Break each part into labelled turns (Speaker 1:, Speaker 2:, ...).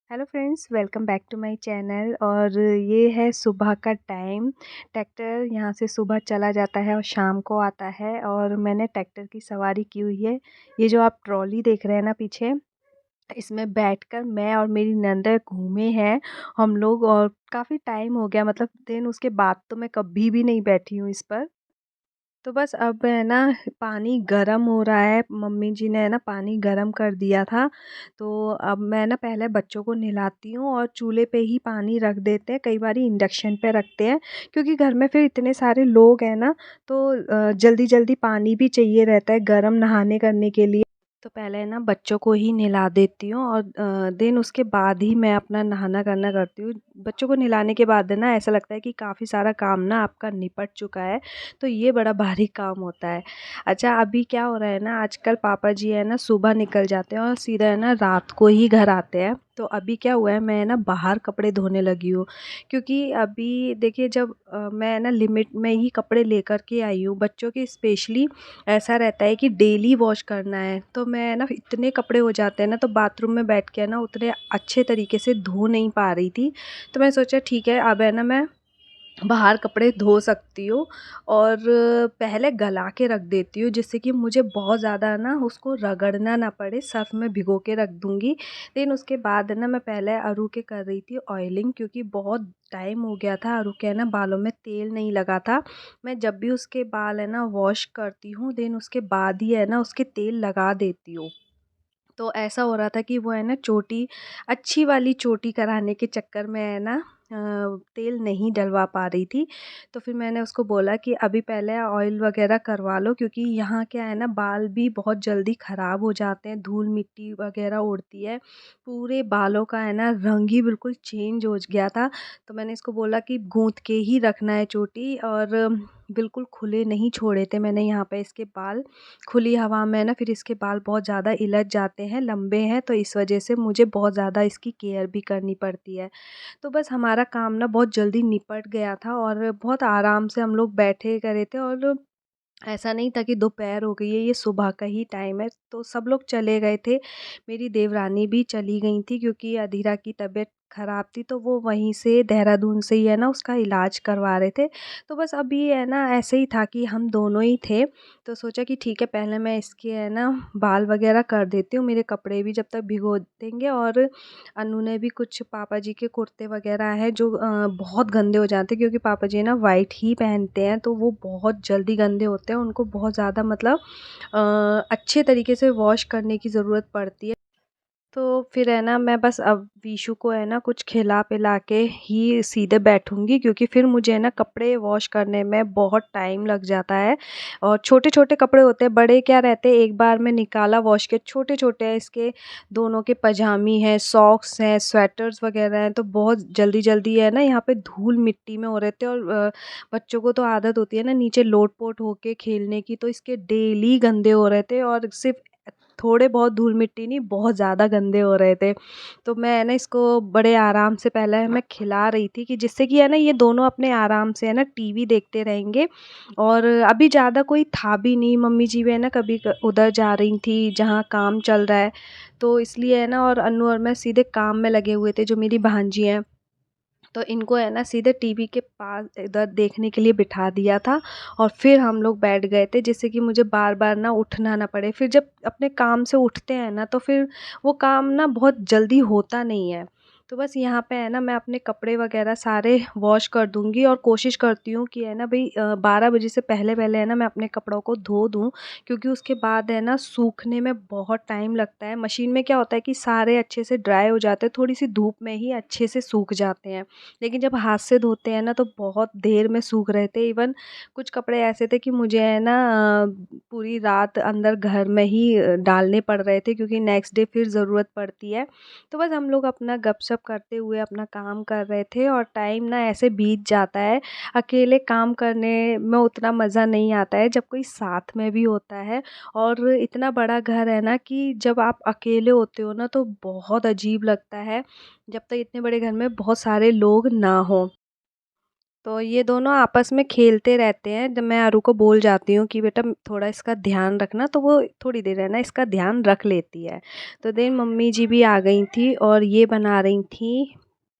Speaker 1: Hello friends, welcome back to my channel. और ये है सुबह का टाइम। ट्रैक्टर यहाँ से सुबह चला जाता है और शाम को आता है, और मैंने ट्रैक्टर की सवारी की हुई है। ये जो आप ट्रॉली देख रहे हैं ना पीछे, इसमें बैठकर मैं और मेरी नंद घूमे हैं हम लोग। और काफ़ी टाइम हो गया, मतलब दिन उसके बाद तो मैं कभी भी नहीं बैठी हूँ इस पर। तो बस अब है ना, पानी गरम हो रहा है। मम्मी जी ने है ना पानी गरम कर दिया था। तो अब मैं ना पहले बच्चों को नहलाती हूँ और चूल्हे पे ही पानी रख देते हैं, कई बारी इंडक्शन पे रखते हैं, क्योंकि घर में फिर इतने सारे लोग हैं ना। तो जल्दी जल्दी पानी भी चाहिए रहता है गरम नहाने करने के लिए। तो पहले ना बच्चों को ही नहला देती हूँ, और देन उसके बाद ही मैं अपना नहाना करना करती हूँ। बच्चों को नहलाने के बाद ना ऐसा लगता है कि काफ़ी सारा काम ना आपका निपट चुका है। तो ये बड़ा भारी काम होता है। अच्छा, अभी क्या हो रहा है ना, आजकल पापा जी है ना सुबह निकल जाते हैं और सीधा है ना रात को ही घर आते हैं। तो अभी क्या हुआ है, मैं ना बाहर कपड़े धोने लगी हूँ, क्योंकि अभी देखिए जब मैं ना लिमिट में ही कपड़े लेकर के आई हूँ। बच्चों के स्पेशली ऐसा रहता है कि डेली वॉश करना है, तो मैं ना इतने कपड़े हो जाते हैं ना, तो बाथरूम में बैठ के ना उतने अच्छे तरीके से धो नहीं पा रही थी। तो मैं सोचा ठीक है, अब है ना मैं बाहर कपड़े धो सकती हूँ। और पहले गला के रख देती हूँ, जिससे कि मुझे बहुत ज़्यादा ना उसको रगड़ना ना पड़े। सर्फ़ में भिगो के रख दूँगी। लेकिन उसके बाद ना मैं पहले अरु के कर रही थी ऑयलिंग, क्योंकि बहुत टाइम हो गया था अरु के है ना बालों में तेल नहीं लगा था। मैं जब भी उसके बाल है ना वॉश करती हूँ, देन उसके बाद ही है ना उसके तेल लगा देती हूँ। तो ऐसा हो रहा था कि वो है ना चोटी, अच्छी वाली चोटी कराने के चक्कर में है ना तेल नहीं डलवा पा रही थी। तो फिर मैंने उसको बोला कि अभी पहले ऑयल वगैरह करवा लो, क्योंकि यहाँ क्या है ना बाल भी बहुत जल्दी ख़राब हो जाते हैं, धूल मिट्टी वगैरह उड़ती है। पूरे बालों का है ना रंग ही बिल्कुल चेंज हो गया था। तो मैंने इसको बोला कि गूँथ के ही रखना है चोटी, और बिल्कुल खुले नहीं छोड़े थे मैंने यहाँ पे इसके बाल। खुली हवा में ना फिर इसके बाल बहुत ज़्यादा इलझ जाते हैं, लंबे हैं, तो इस वजह से मुझे बहुत ज़्यादा इसकी केयर भी करनी पड़ती है। तो बस हमारा काम ना बहुत जल्दी निपट गया था, और बहुत आराम से हम लोग बैठे करे थे। और ऐसा नहीं था कि दोपहर हो गई है, ये सुबह का ही टाइम है। तो सब लोग चले गए थे। मेरी देवरानी भी चली गई थी, क्योंकि अधीरा की तबीयत ख़राब थी, तो वो वहीं से देहरादून से ही है ना उसका इलाज करवा रहे थे। तो बस अभी है ना ऐसे ही था कि हम दोनों ही थे। तो सोचा कि ठीक है, पहले मैं इसके है ना बाल वगैरह कर देती हूँ, मेरे कपड़े भी जब तक भिगो देंगे। और अनु ने भी कुछ पापा जी के कुर्ते वगैरह हैं जो बहुत गंदे हो जाते हैं, क्योंकि पापा जी ना वाइट ही पहनते हैं, तो वो बहुत जल्दी गंदे होते हैं। उनको बहुत ज़्यादा मतलब अच्छे तरीके से वॉश करने की ज़रूरत पड़ती है। तो फिर है ना मैं बस अब वीशु को है ना कुछ खिला-पिला के ही सीधे बैठूँगी, क्योंकि फिर मुझे है ना कपड़े वॉश करने में बहुत टाइम लग जाता है। और छोटे-छोटे कपड़े होते हैं, बड़े क्या रहते हैं, एक बार में निकाला वॉश किया। छोटे-छोटे हैं इसके, दोनों के पजामी हैं, सॉक्स हैं, स्वेटर्स वग़ैरह हैं, तो बहुत जल्दी-जल्दी है ना यहाँ पे धूल मिट्टी में हो रहे थे। और बच्चों को तो आदत होती है ना नीचे लोट-पोट होके खेलने की, तो इसके डेली गंदे हो रहे थे। और सिर्फ़ थोड़े बहुत धूल मिट्टी नहीं, बहुत ज़्यादा गंदे हो रहे थे। तो मैं है ना इसको बड़े आराम से पहले मैं खिला रही थी, कि जिससे कि है ना ये दोनों अपने आराम से है ना टीवी देखते रहेंगे। और अभी ज़्यादा कोई था भी नहीं, मम्मी जी भी है ना कभी उधर जा रही थी जहाँ काम चल रहा है। तो इसलिए है ना, और अनु और मैं सीधे काम में लगे हुए थे, जो मेरी भांजी हैं। तो इनको है ना सीधे टीवी के पास इधर देखने के लिए बिठा दिया था, और फिर हम लोग बैठ गए थे, जिससे कि मुझे बार-बार ना उठना ना पड़े। फिर जब अपने काम से उठते हैं ना, तो फिर वो काम ना बहुत जल्दी होता नहीं है। तो बस यहाँ पे है ना मैं अपने कपड़े वगैरह सारे वॉश कर दूँगी, और कोशिश करती हूँ कि है ना भई 12 बजे से पहले-पहले है ना मैं अपने कपड़ों को धो दूँ, क्योंकि उसके बाद है ना सूखने में बहुत टाइम लगता है। मशीन में क्या होता है कि सारे अच्छे से ड्राई हो जाते हैं, थोड़ी-सी धूप में ही अच्छे से सूख जाते हैं। लेकिन जब हाथ से धोते हैं ना, तो बहुत देर में सूख रहे थे। इवन कुछ कपड़े ऐसे थे कि मुझे है ना पूरी रात अंदर घर में ही डालने पड़ रहे थे, क्योंकि नेक्स्ट डे फिर ज़रूरत पड़ती है। तो बस हम लोग अपना गपशप करते हुए अपना काम कर रहे थे, और टाइम ना ऐसे बीत जाता है। अकेले काम करने में उतना मज़ा नहीं आता है, जब कोई साथ में भी होता है। और इतना बड़ा घर है ना कि जब आप अकेले होते हो ना, तो बहुत अजीब लगता है, जब तक इतने बड़े घर में बहुत सारे लोग ना हों। तो ये दोनों आपस में खेलते रहते हैं। जब मैं अरु को बोल जाती हूँ कि बेटा थोड़ा इसका ध्यान रखना, तो वो थोड़ी देर है ना इसका ध्यान रख लेती है। तो देन मम्मी जी भी आ गई थी और ये बना रही थी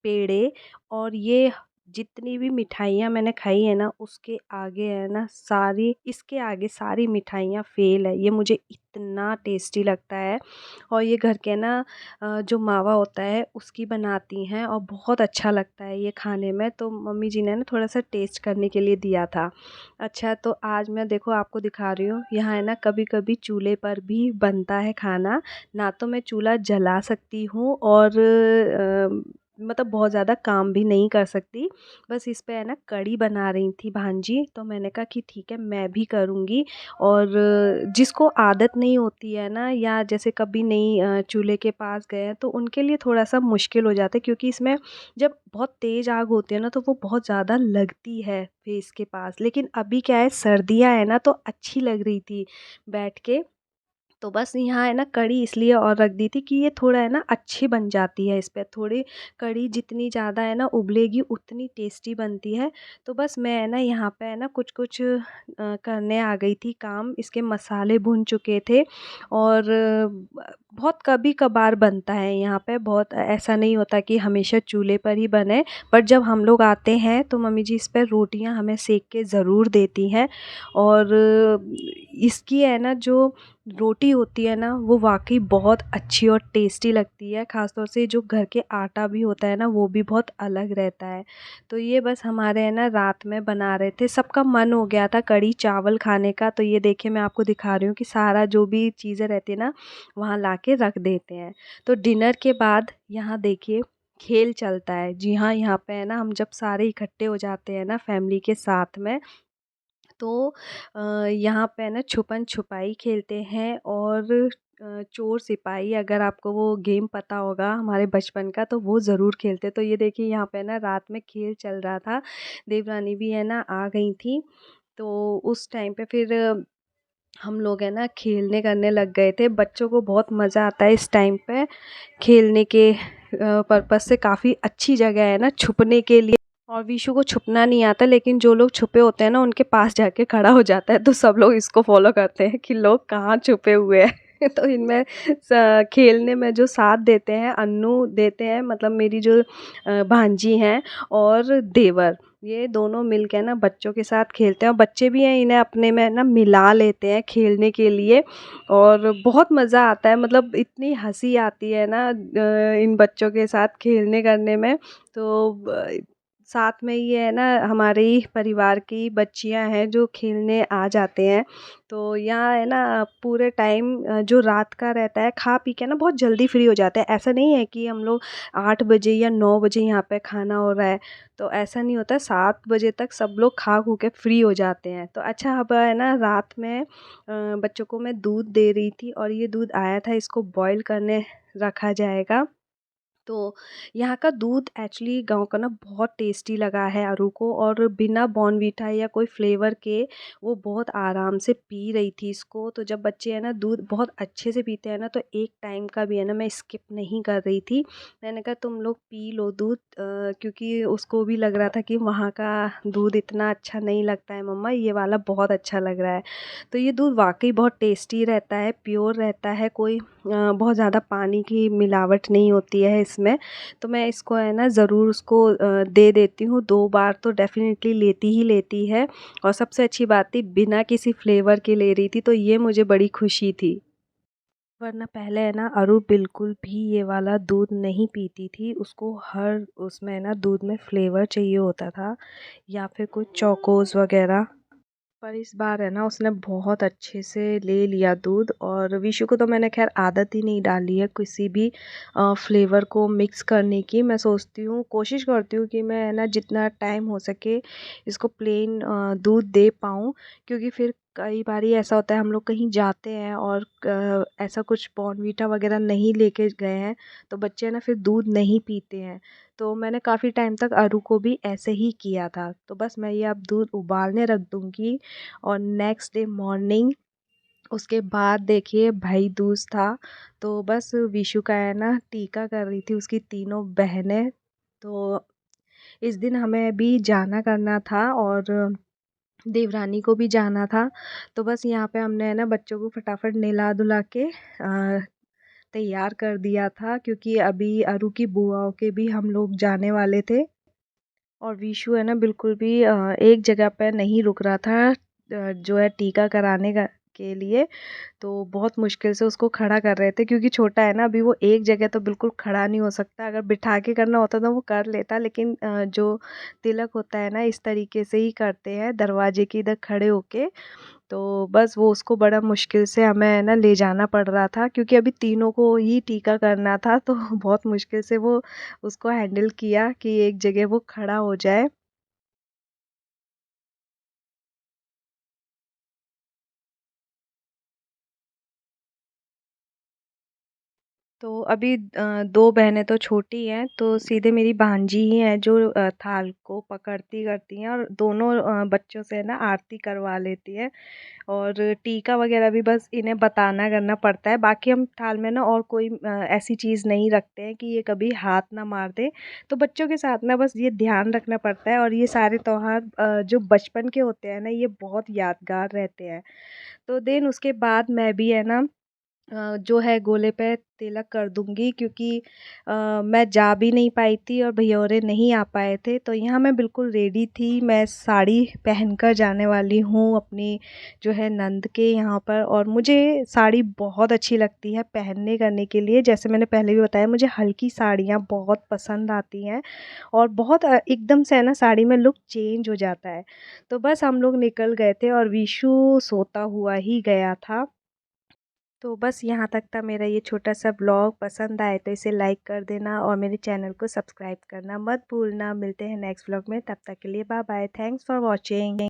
Speaker 1: पेड़े। और ये जितनी भी मिठाइयाँ मैंने खाई है ना, उसके आगे है ना सारी, इसके आगे सारी मिठाइयाँ फेल है। ये मुझे इतना टेस्टी लगता है। और ये घर के ना जो मावा होता है उसकी बनाती हैं और बहुत अच्छा लगता है ये खाने में। तो मम्मी जी ने ना थोड़ा सा टेस्ट करने के लिए दिया था। अच्छा, तो आज मैं देखो आपको दिखा रही हूँ, यहाँ है ना कभी कभी चूल्हे पर भी बनता है खाना। ना तो मैं चूल्हा जला सकती हूँ और मतलब बहुत ज़्यादा काम भी नहीं कर सकती। बस इस पे है ना कढ़ी बना रही थी भांजी, तो मैंने कहा कि ठीक है मैं भी करूँगी। और जिसको आदत नहीं होती है ना, या जैसे कभी नहीं चूल्हे के पास गए हैं, तो उनके लिए थोड़ा सा मुश्किल हो जाता है, क्योंकि इसमें जब बहुत तेज़ आग होती है ना, तो वो बहुत ज़्यादा लगती है फेस के पास। लेकिन अभी क्या है, सर्दियाँ है ना, तो अच्छी लग रही थी बैठ के। तो बस यहाँ है ना कढ़ी इसलिए और रख दी थी कि ये थोड़ा है ना अच्छी बन जाती है। इस पे थोड़ी कढ़ी जितनी ज़्यादा है ना उबलेगी उतनी टेस्टी बनती है। तो बस मैं है ना यहाँ पे है ना कुछ कुछ करने आ गई थी काम। इसके मसाले भुन चुके थे। और बहुत कभी कभार बनता है यहाँ पे, बहुत ऐसा नहीं होता कि हमेशा चूल्हे पर ही बने। बट जब हम लोग आते हैं तो मम्मी जी इस पर रोटियाँ हमें सेक के ज़रूर देती हैं। और इसकी है ना जो रोटी होती है ना, वो वाक़ई बहुत अच्छी और टेस्टी लगती है। ख़ास तौर से जो घर के आटा भी होता है ना, वो भी बहुत अलग रहता है। तो ये बस हमारे है ना रात में बना रहे थे, सबका मन हो गया था कढ़ी चावल खाने का। तो ये देखिए मैं आपको दिखा रही हूँ कि सारा जो भी चीज़ें रहती है ना, वहाँ ला के रख देते हैं। तो डिनर के बाद यहाँ देखिए खेल चलता है। जी हाँ, यहाँ पे है ना हम जब सारे इकट्ठे हो जाते हैं ना फैमिली के साथ में, तो यहाँ पे है ना छुपन छुपाई खेलते हैं। और चोर सिपाही, अगर आपको वो गेम पता होगा हमारे बचपन का, तो वो ज़रूर खेलते। तो ये देखिए यहाँ पे ना रात में खेल चल रहा था। देवरानी भी है ना आ गई थी। तो उस टाइम पे फिर हम लोग है ना खेलने करने लग गए थे। बच्चों को बहुत मज़ा आता है इस टाइम पे खेलने के पर्पज़ से। काफ़ी अच्छी जगह है ना छुपने के लिए। और विशु को छुपना नहीं आता, लेकिन जो लोग छुपे होते हैं ना उनके पास जाके खड़ा हो जाता है। तो सब लोग इसको फॉलो करते हैं कि लोग कहाँ छुपे हुए हैं। तो इनमें खेलने में जो साथ देते हैं, अन्नू देते हैं, मतलब मेरी जो भांजी हैं, और देवर, ये दोनों मिल के ना बच्चों के साथ खेलते हैं। और बच्चे भी हैं, इन्हें अपने में ना मिला लेते हैं खेलने के लिए। और बहुत मज़ा आता है, मतलब इतनी हंसी आती है ना इन बच्चों के साथ खेलने करने में। तो साथ में ये है ना हमारे ही परिवार की बच्चियां हैं जो खेलने आ जाते हैं। तो यहाँ है ना पूरे टाइम जो रात का रहता है, खा पी के ना बहुत जल्दी फ्री हो जाते हैं। ऐसा नहीं है कि हम लोग 8 बजे या 9 बजे यहाँ पे खाना हो रहा है, तो ऐसा नहीं होता। 7 बजे तक सब लोग खा खू के फ्री हो जाते हैं। तो अच्छा, अब है ना रात में बच्चों को मैं दूध दे रही थी, और ये दूध आया था, इसको बॉईल करने रखा जाएगा। तो यहाँ का दूध एक्चुअली गाँव का ना बहुत टेस्टी लगा है अरु को। और बिना बॉर्नवीटा या कोई फ्लेवर के वो बहुत आराम से पी रही थी इसको। तो जब बच्चे हैं ना दूध बहुत अच्छे से पीते हैं ना, तो एक टाइम का भी है ना मैं स्किप नहीं कर रही थी। मैंने कहा तुम लोग पी लो दूध, क्योंकि उसको भी लग रहा था कि वहाँ का दूध इतना अच्छा नहीं लगता है मम्मा, ये वाला बहुत अच्छा लग रहा है। तो ये दूध वाकई बहुत टेस्टी रहता है, प्योर रहता है, कोई बहुत ज़्यादा पानी की मिलावट नहीं होती है इसमें। तो मैं इसको है ना ज़रूर उसको दे देती हूँ। 2 बार तो डेफ़िनेटली लेती ही लेती है। और सबसे अच्छी बात थी, बिना किसी फ्लेवर के ले रही थी, तो ये मुझे बड़ी खुशी थी। वरना पहले है ना अरु बिल्कुल भी ये वाला दूध नहीं पीती थी। उसको हर उसमें ना दूध में फ्लेवर चाहिए होता था, या फिर कुछ चोकोज़ वग़ैरह। पर इस बार है ना उसने बहुत अच्छे से ले लिया दूध। और विशु को तो मैंने खैर आदत ही नहीं डाली है किसी भी फ्लेवर को मिक्स करने की। मैं सोचती हूँ, कोशिश करती हूँ कि मैं है ना जितना टाइम हो सके इसको प्लेन दूध दे पाऊँ। क्योंकि फिर कई बार ऐसा होता है हम लोग कहीं जाते हैं और ऐसा कुछ बॉर्नवीटा वगैरह नहीं लेके गए हैं, तो बच्चे ना फिर दूध नहीं पीते हैं। तो मैंने काफ़ी टाइम तक अरु को भी ऐसे ही किया था। तो बस मैं ये अब दूध उबालने रख दूँगी। और नेक्स्ट डे मॉर्निंग उसके बाद देखिए भाई दूज था। तो बस विशु का है ना टीका कर रही थी उसकी तीनों बहनें। तो इस दिन हमें भी जाना करना था और देवरानी को भी जाना था। तो बस यहाँ पे हमने है ना बच्चों को फटाफट नहला-धुला के तैयार कर दिया था, क्योंकि अभी अरु की बुआओं के भी हम लोग जाने वाले थे। और विशु है ना बिल्कुल भी एक जगह पे नहीं रुक रहा था, जो है टीका कराने का के लिए। तो बहुत मुश्किल से उसको खड़ा कर रहे थे, क्योंकि छोटा है ना अभी, वो एक जगह तो बिल्कुल खड़ा नहीं हो सकता। अगर बिठा के करना होता तो वो कर लेता, लेकिन जो तिलक होता है ना इस तरीके से ही करते हैं, दरवाजे के इधर खड़े होके। तो बस वो उसको बड़ा मुश्किल से हमें है ना ले जाना पड़ रहा था, क्योंकि अभी तीनों को ही टीका करना था। तो बहुत मुश्किल से वो उसको हैंडल किया कि एक जगह वो खड़ा हो जाए। तो अभी 2 बहनें तो छोटी हैं, तो सीधे मेरी भांजी ही हैं जो थाल को पकड़ती करती हैं, और दोनों बच्चों से ना आरती करवा लेती है। और टीका वगैरह भी बस इन्हें बताना करना पड़ता है। बाकी हम थाल में ना और कोई ऐसी चीज़ नहीं रखते हैं कि ये कभी हाथ ना मार दे। तो बच्चों के साथ ना बस ये ध्यान रखना पड़ता है, और ये सारे त्योहार जो बचपन के होते हैं ना, ये बहुत यादगार रहते हैं। तो देन उसके बाद मैं भी है ना जो है गोले पे तिलक कर दूँगी, क्योंकि मैं जा भी नहीं पाई थी और भैयोरे नहीं आ पाए थे। तो यहाँ मैं बिल्कुल रेडी थी, मैं साड़ी पहनकर जाने वाली हूँ अपनी जो है नंद के यहाँ पर, और मुझे साड़ी बहुत अच्छी लगती है पहनने करने के लिए। जैसे मैंने पहले भी बताया, मुझे हल्की साड़ियाँ बहुत पसंद आती हैं, और बहुत एकदम से है ना साड़ी में लुक चेंज हो जाता है। तो बस हम लोग निकल गए थे और विशु सोता हुआ ही गया था। तो बस यहाँ तक था मेरा ये छोटा-सा ब्लॉग। पसंद आए तो इसे लाइक कर देना और मेरे चैनल को सब्सक्राइब करना मत भूलना। मिलते हैं नेक्स्ट ब्लॉग में, तब तक के लिए bye bye. Thanks for watching.